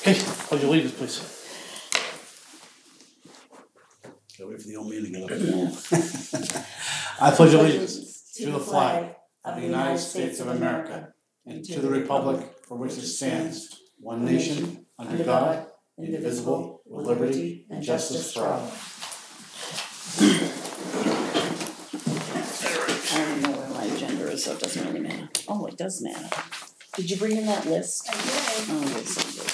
Okay, pledge allegiance, please. Gotta wait for the old man to get up. I pledge allegiance to the flag of the United States of America and to the republic for which it stands, one nation, under God, indivisible, with liberty and justice for all. I don't know where my agenda is, so it doesn't really matter. Oh, it does matter. Did you bring in that list? I did. Oh, yes, you did.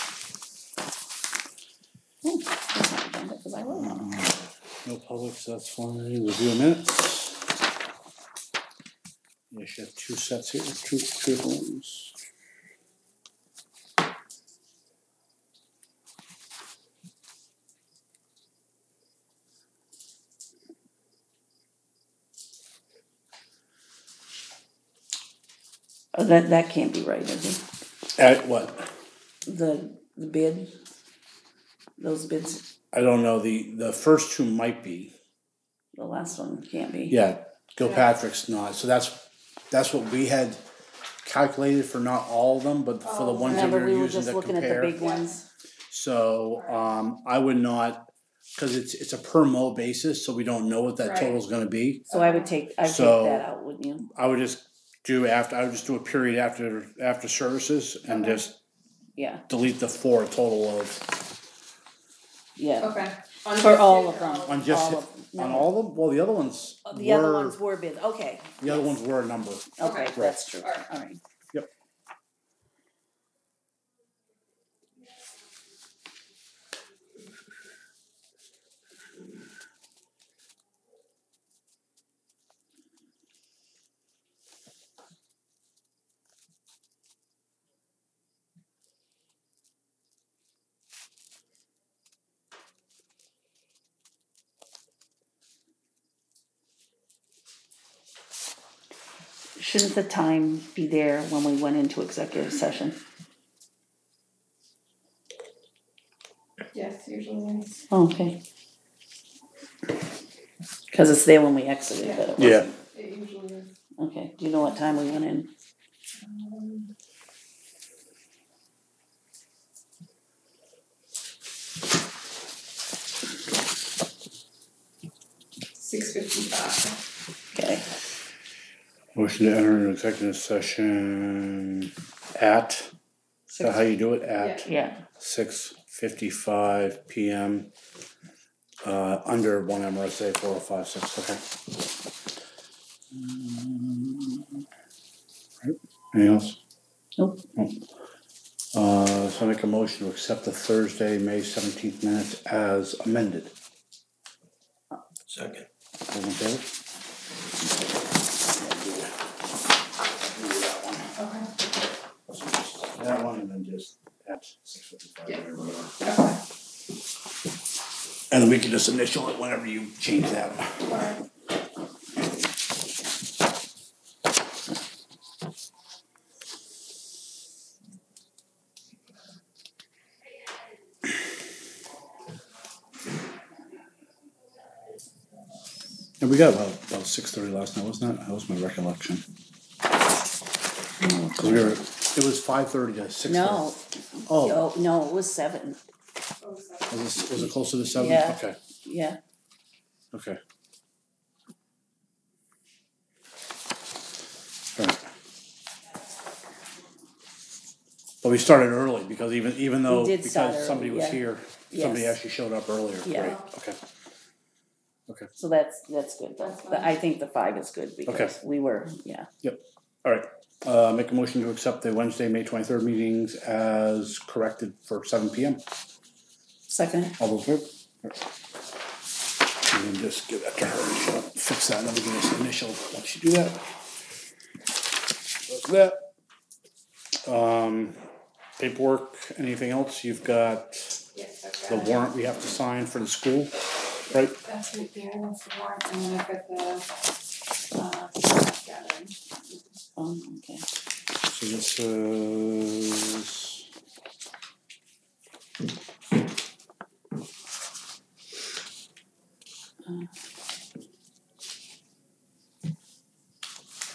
Oh, that's my agenda, because I wrote on it. No public, so that's fine. Review minutes. Yes, you have two sets here, two different ones. Oh, that can't be right, is it? At what? The bid? Those bids, I don't know. The first two might be. the last one can't be. Yeah, Gilpatrick's not. So that's what we had calculated for not all of them, but for the ones that we Remember, were we were using just to looking at compare. the big ones? So I would not, because it's a per mo basis, so we don't know what that Right. total is going to be. So I'd take that out, wouldn't you? I would just do a period after services and just Yeah, delete the four total of yeah. Okay. For all of them. on just All of- no. on all of them. Well, the other ones The other ones were bids, okay. the other ones were a number. Okay, that's true, Alright. alright. Yep. Shouldn't the time be there when we went into executive session? Yes, usually is. Oh, okay. Cause it's there when we exited, but it wasn't. Yeah. It usually is. Okay, do you know what time we went in? 6:55. Okay, Motion to enter an executive session at. Is that how you do it? At yeah, 6:55 p.m. Under 1 MRSA 4056. Okay. Right. Anything else? nope, So I make a motion to accept the Thursday, May 17th minutes as amended. Second. All in favor? That one and then just at 6:55. Yeah. whatever. Okay. And then we can just initial it whenever you change that. Alright. And we got about 6:30 last night, wasn't it? That was my recollection. It was 5:30 to 6:30. no, Oh, no, it was 7, was it closer to 7? Yeah. Okay, yeah. okay. Alright. But we started early because even though, We did start because early, somebody was yeah. here, somebody Yes. actually showed up earlier. Yeah. Great, okay. Okay, So that's good, That's but fine. I think the 5 is good because Okay. we were, yeah. alright. Make a motion to accept the Wednesday, May 23rd meetings as corrected for 7 p.m. Second, All those in favor? And then just give that to her and she'll fix that and then we can just initial once you do that. That's that. Paperwork, anything else? You've got Yes, I've the got it. warrant we have to sign for the school, right? That's right there, that's the warrant, and then I've got the, gathering. okay. So this is.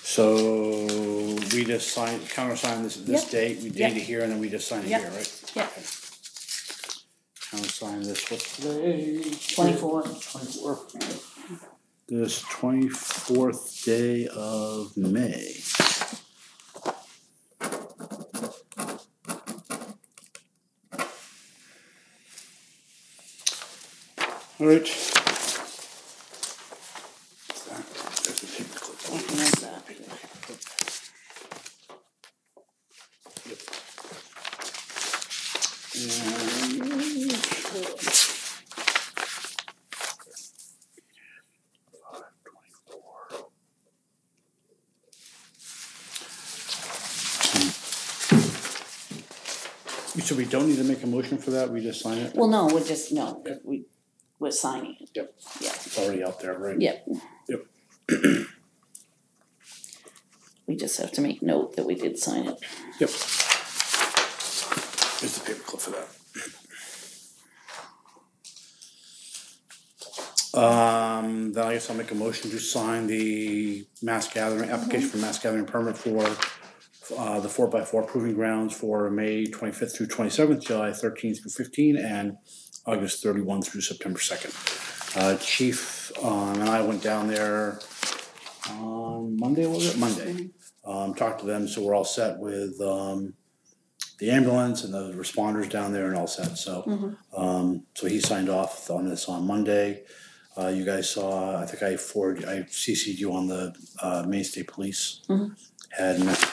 So we just countersign this Yep. date, we date it here, and then we just sign it Yep. here, right? Yeah. I'll sign this, what's today? 24. 24. This 24th day of May. All right. There's the paper clip. What is that? So we don't need to make a motion for that, we just sign it? Well, no, we're signing it. Yep. Yeah. It's already out there, right? Yep. Yep. We just have to make note that we did sign it. Yep. Here's the paper clip for that. Then I guess I'll make a motion to sign the mass gathering, application for mass gathering permit for the 4x4 proving grounds for May 25th through 27th, July 13th through 15, and August 31 through September 2nd. Chief and I went down there on Monday, was it? Monday. Talked to them, so we're all set with the ambulance and the responders down there and all set. So, so he signed off on this on Monday. You guys saw, I think I CC'd you on the Maine State Police. And that's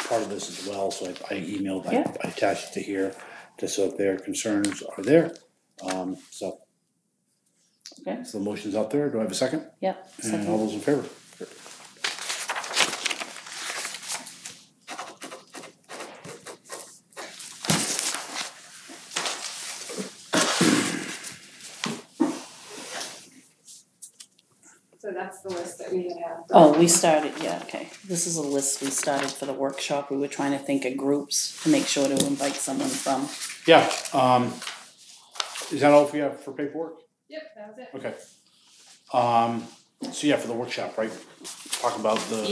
part of this as well. So I emailed, I attached it to here, just so if their concerns are there. So the motion's out there. Do I have a second? Yep. And all those in favor? So that's the list that we had had. Oh, we started, yeah, okay. This is a list we started for the workshop. We were trying to think of groups to make sure to invite someone from. Yeah. Is that all we have for paperwork? Yep, that was it. Okay. So yeah, for the workshop, right? Talk about the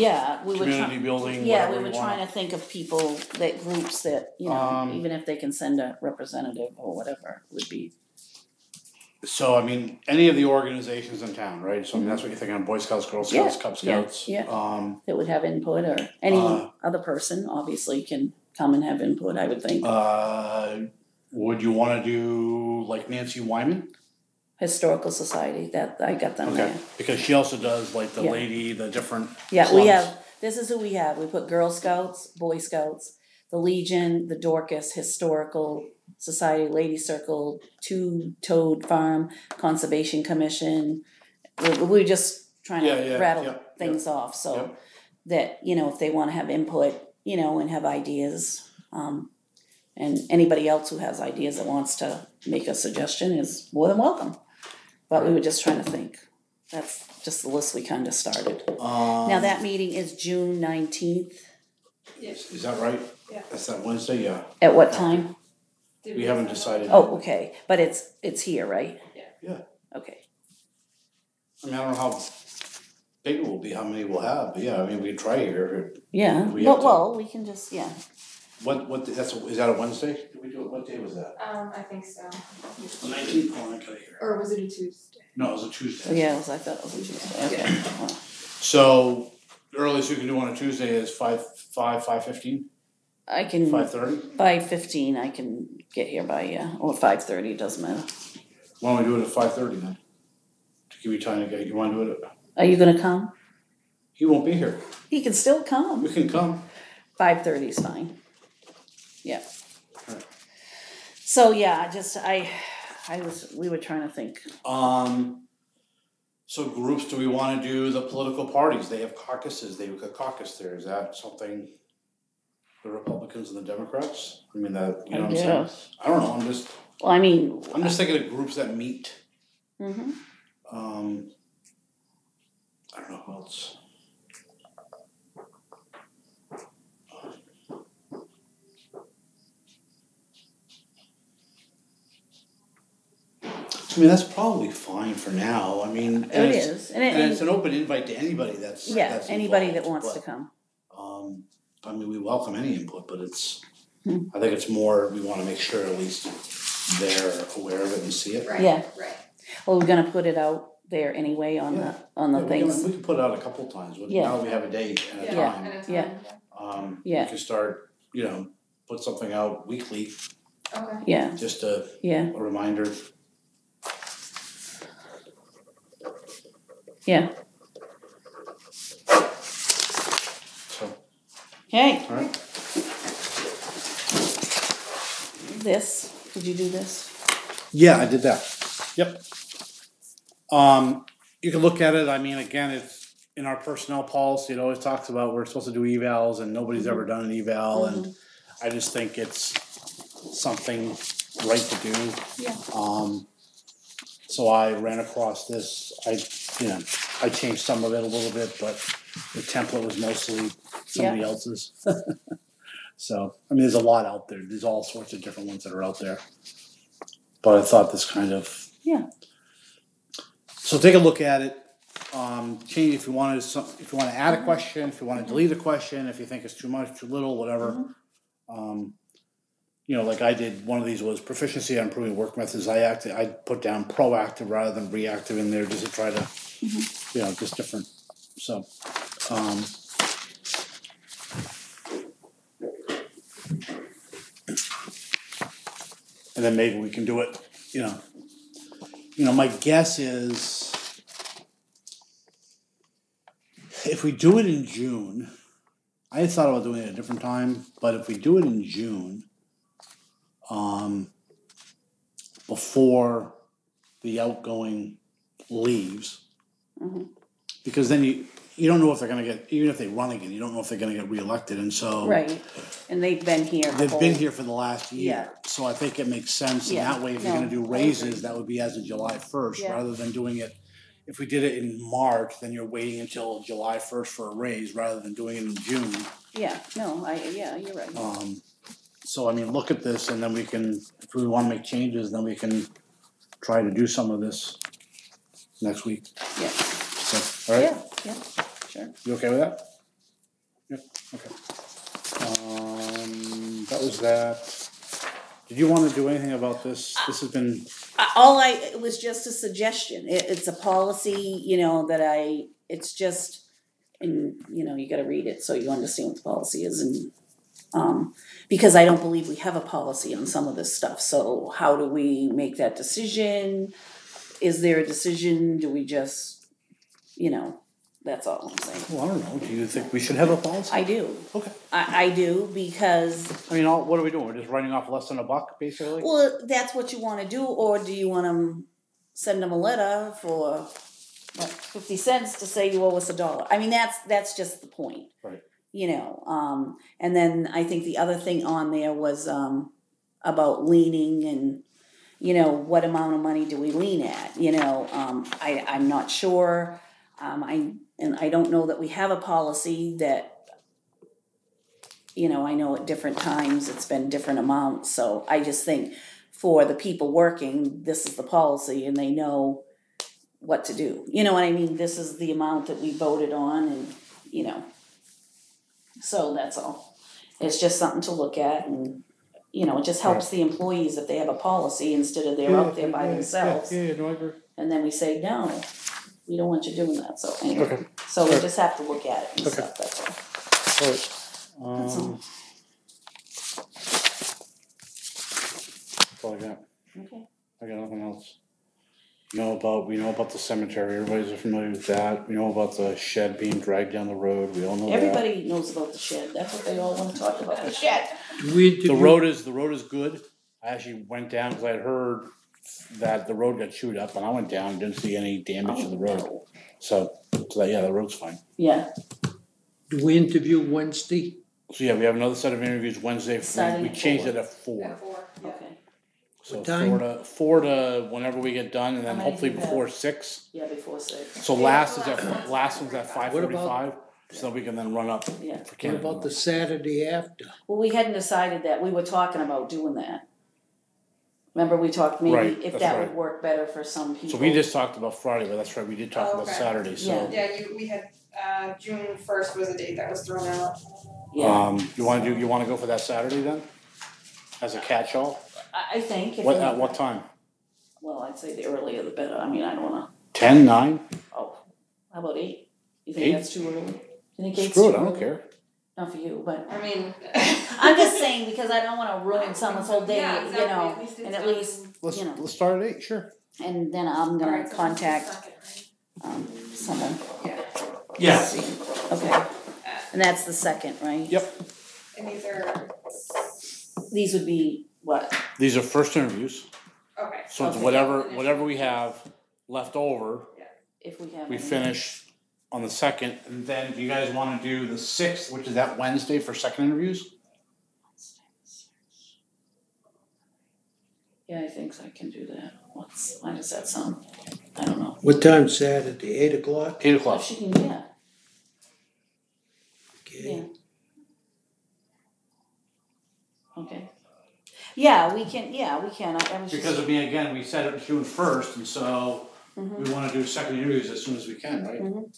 community building. Yeah, we were trying to think of people groups that, you know, even if they can send a representative or whatever would be. So, I mean, any of the organizations in town, right? So, I mean, that's what you're thinking of, Boy Scouts, Girl Scouts, Cub Scouts. Yeah. That would have input, or any other person, obviously, can come and have input, I would think. Would you want to do, like, Nancy Wyman? Historical Society, that, I got them there. Because she also does, like, the lady, the different clubs. We have, this is who we have. We put Girl Scouts, Boy Scouts, the Legion, the Dorcas, Historical Society, Lady Circle, Two Toad Farm, Conservation Commission. We were just trying to rattle things off so that, you know, if they want to have input, you know, and have ideas, and anybody else who has ideas that wants to make a suggestion is more than welcome. But we were just trying to think. That's just the list we kind of started. Now that meeting is June 19th. Yes. Is that right? Yeah. That's that Wednesday, yeah. At what time? We haven't decided. Oh, okay, but it's here, right? Yeah. Okay. I mean, I don't know how big it will be, how many we'll have, but yeah, I mean, we can try here. Yeah, well, we can just, What, is that a Wednesday? Did we do it, what day was that? I think so. The 19th, oh, I got it here. Or was it a Tuesday? No, it was a Tuesday. Yeah, I thought it was a Tuesday, okay. So, the earliest we can do on a Tuesday is 5:15? I can. 5:30? 5:15, I can get here by, or 5:30, it doesn't matter. Why don't we do it at 5:30 then? To give you time to get, you wanna do it at? Are you gonna come? He won't be here. He can still come. We can come. 5:30 is fine. Yeah. Right. So yeah, we were trying to think. So groups, do we wanna do the political parties? They have caucuses, they could caucus there. Is that something, the Republicans and the Democrats? I mean, that, you know what I'm saying? I don't know, Well, I mean. I'm just thinking of groups that meet. Mm-hmm. I don't know who else. I mean, that's probably fine for now. I mean, It is, and it's an open invite to anybody that's anybody involved, that wants to come. I mean, we welcome any input, but I think it's more we want to make sure at least they're aware of it and see it. Right, Yeah. right. Well, we're gonna put it out there anyway on Yeah. the Yeah, things. we can put it out a couple times, but Yeah. now that we have a date and a Yeah, time, and a time, Yeah. we Yeah. can start, put something out weekly, Okay. Yeah, just a yeah, reminder. yeah. So, Okay, alright, this, did you do this? yeah, I did that, yep. You can look at it, I mean, again, it's in our personnel policy, it always talks about we're supposed to do evals and nobody's ever done an eval, and I just think it's something right to do. Yeah. So I ran across this, I changed some of it a little bit, but the template was mostly somebody else's. So, I mean, there's a lot out there, there's all sorts of different ones that are out there. But I thought this kind of. Yeah. So take a look at it, change if you want to add a question, if you want to delete a question, if you think it's too much, too little, whatever. Like I did, one of these was proficiency on improving work methods. I put down proactive rather than reactive in there just to try to, just different. So, and then maybe we can do it, my guess is if we do it in June, I had thought about doing it at a different time, but if we do it in June, before the outgoing leaves, because then you don't know if they're going to get, even if they run again, you don't know if they're going to get reelected, and so Right, and they've been here. they've been here for the last year, Yeah. so I think it makes sense. Yeah. And that way, if you're going to do No, I raises, agree. that would be as of July 1st, Yeah. rather than doing it. If we did it in March, then you're waiting until July 1st for a raise, rather than doing it in June. Yeah, no, you're right. So I mean, look at this, and then we can, if we want to make changes, then we can try to do some of this next week. Yeah. So, all right. Yeah, sure. You okay with that? Yep. Okay. That was that. Did you want to do anything about this? This has been. It was just a suggestion. It's a policy, that it's just, and, you gotta read it so you understand what the policy is, and, because I don't believe we have a policy on some of this stuff, so how do we make that decision? Is there a decision? Do we just, that's all I'm saying. Well, I don't know. Do you think we should have a policy? I do. Okay. I do, because I mean, what are we doing? We're just writing off less than $1, basically? well, that's what you want to do, or do you want to send them a letter for 50 cents to say you owe us $1? I mean, that's just the point, Right. And then I think the other thing on there was about leaning and what amount of money do we lean at? I'm not sure. I don't know that we have a policy that. I know at different times it's been different amounts, so I just think for the people working, this is the policy and they know what to do. You know what I mean? This is the amount that we voted on, and, so that's all. It's just something to look at, and, it just helps the employees if they have a policy instead of they're out there by themselves. Yeah, no, I agree. And then we say, no, we don't want you doing that, so anyway. Okay. So we just have to look at it and Okay. stuff, that's all. All right. That's all. That's all I got. Okay. I got nothing else. We know about the cemetery. Everybody's familiar with that. We know about the shed being dragged down the road. We all know Everybody knows about the shed, that's what they all wanna talk about, the shed. Do we that. The interview, road is good. I actually went down because I had heard that the road got chewed up, and I went down and didn't see any damage to the road. So the road's fine. Yeah, do we interview Wednesday? So yeah, we have another set of interviews Wednesday. Starting We at changed 4. it at 4. At 4, yeah. okay, So What time? 4 to whenever we get done, and then How many hopefully do you have? before 6. yeah, before 6, So Yeah, last the one's at What 5:45, so we can then run up yeah. for What Canada. about the Saturday after? Well, we hadn't decided that, we were talking about doing that. Remember, we talked Right, maybe if that's that right. would work better for some people. So we just talked about Friday, but that's right, we did talk Oh, about okay. Saturday, so. Yeah. Yeah, we had, June 1st was the date that was thrown out. Yeah, You wanna go for that Saturday then? As a catch-all? I think if. What, at what time? Well, I'd say the earlier the better, I mean, I don't wanna, 10, 9? how about 8? You think 8? that's too early? You think 8's Screw too it, I don't early? care. Not for you, but I mean. I'm just saying because I don't wanna ruin someone's whole day, Yeah, exactly. you know, At least it's and at done. least, Let's, you know. let's start at 8, sure. And then I'm gonna Alright, so contact, that's the second, someone. Yeah. Let's see. Okay, and that's the second, right? Yep. right? And these are, These would be what? These are first interviews, okay. so it's Okay. whatever we have left over, If we have. we any. finish on the 2nd, and then do you guys wanna do the 6th, which is that Wednesday for second interviews? Yeah, I think I can do that. Why does that sound? I don't know. What time Saturday, 8 o'clock? 8 If o'clock. she can, yeah, yeah. Okay. Okay. Yeah, we can, I was just. Because of me, again, we set it June 1st, and so Mhm. we wanna do second interviews as soon as we can, right? Mhm.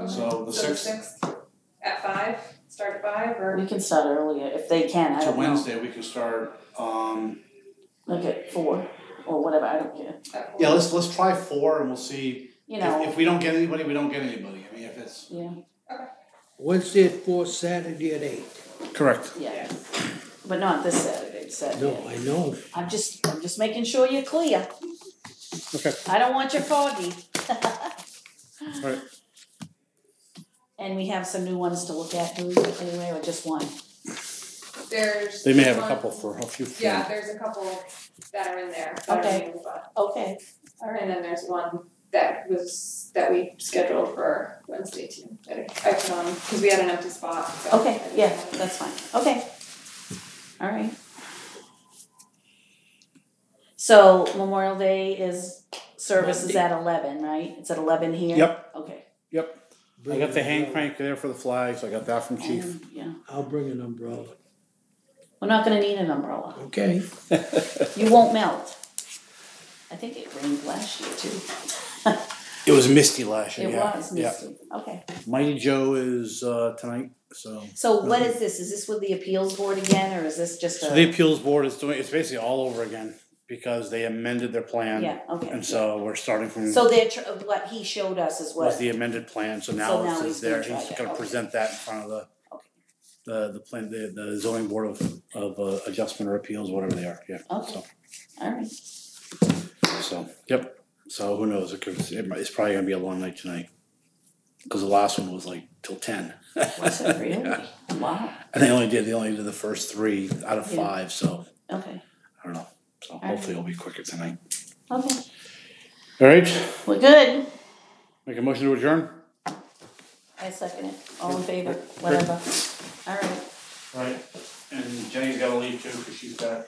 So the So the 6th, sixth at 5, start at 5, or? We can start earlier if they can, I to don't know. Wednesday, we can start, Like at 4 or whatever, I don't care. At 4? yeah, let's try 4 and we'll see. You know, If we don't get anybody, we don't get anybody, I mean, if it's. yeah, Wednesday at 4, Saturday at 8. Correct. yeah. But not this Saturday, Saturday. No, I know. I'm just making sure you're clear. Okay. I don't want you foggy. Right. And we have some new ones to look at anyway, or just one? There's. They may have a one- couple for a few. Yeah, there's a couple that are in there that Okay. are new, but, Okay, and then there's one that we scheduled for Wednesday too, that I put on, cause we had an empty spot, so. okay, yeah, that's fine, okay. All right. So Memorial Day service is at 11, right? It's at 11 here? Yep. Okay. I got the hand crank there for the flags, I got that from Chief. And, yeah, I'll bring an umbrella. we're not gonna need an umbrella. Okay. You won't melt. I think it rained last year too. It was misty last year, It yeah. was Yeah. misty, okay. Mighty Joe is tonight, so. So what is this? Is this with the appeals board again, or is this just a? So the appeals board is doing, it's basically all over again, because they amended their plan. Yeah, okay. And so we're starting from, So they're, what he showed us is what? was the amended plan, so So now now it's he's there, gonna try he's that, gonna okay. present that in front of the. Okay. The plan, the zoning board of adjustment or appeals, whatever they are, yeah, Okay. Alright, so, yep, so who knows, it's probably gonna be a long night tonight. Cause the last one was like till 10. was it really? Yeah. Wow, And they only did the first 3 out of Yeah. 5, so, okay, I don't know, so right. hopefully it'll be quicker tonight. okay, Alright, we're good. make a motion to adjourn? I second it, all in favor, whatever, alright. Right, and Jenny's gotta leave too, cause she's got